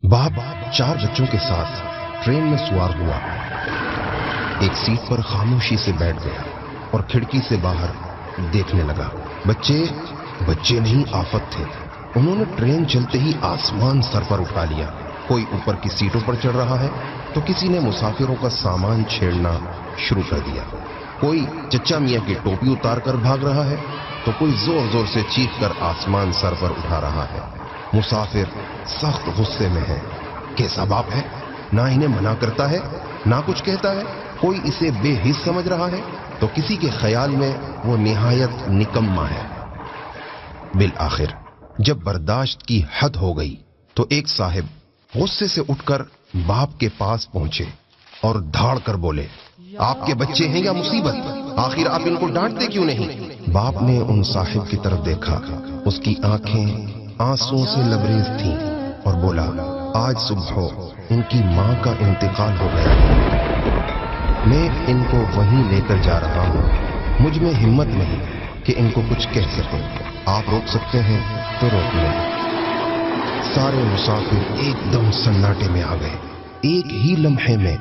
बाप 4 बच्चों के साथ ट्रेन में सवार हुआ। एक सीट पर खामोशी से बैठ गया और खिड़की से बाहर देखने लगा। बच्चे नहीं, आफत थे। उन्होंने ट्रेन चलते ही आसमान सर पर उठा लिया। कोई ऊपर की सीटों पर चढ़ रहा है तो किसी ने मुसाफिरों का सामान छेड़ना शुरू कर दिया। कोई चच्चा मियां की टोपी उतार कर भाग रहा है तो कोई जोर जोर से चीख कर आसमान सर पर उठा रहा है। मुसाफिर सख्त गुस्से में है। कैसा बाप है, ना इन्हें मना करता है ना कुछ कहता है। कोई इसे बेहिस समझ रहा है तो किसी के ख्याल में वो निहायत निकम्मा है। बिल आखिर जब बर्दाश्त की हद हो गई तो एक साहिब गुस्से से उठकर बाप के पास पहुंचे और धाड़ कर बोले, आपके बच्चे हैं या मुसीबत? आखिर आप इनको डांटते क्यों नहीं? बाप ने उन साहिब की तरफ देखा। उसकी आंखें आंसुओं से लबरेज थीं और बोला, आज सुबह इनकी मां का इंतकाल हो गया। मैं इनको वहीं लेकर जा रहा हूं। मुझ में हिम्मत नहीं कि इनको कुछ कह सकूं। आप रोक सकते हैं तो रोक लें। सारे मुसाफिर एकदम सन्नाटे में आ गए। एक ही लम्हे में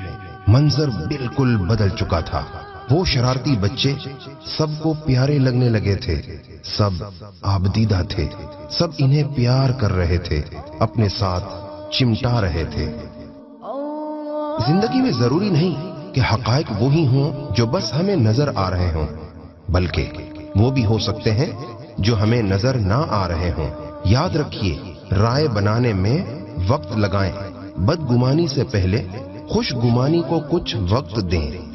मंजर बिल्कुल बदल चुका था। वो शरारती बच्चे सबको प्यारे लगने लगे थे। सब आबदीदा थे। सब इन्हें प्यार कर रहे थे, अपने साथ चिमटा रहे थे। जिंदगी में जरूरी नहीं कि हकायक वो ही हों जो बस हमें नजर आ रहे हों, बल्कि वो भी हो सकते हैं जो हमें नजर ना आ रहे हों। याद रखिए, राय बनाने में वक्त लगाएं। बदगुमानी से पहले खुशगुमानी को कुछ वक्त दें।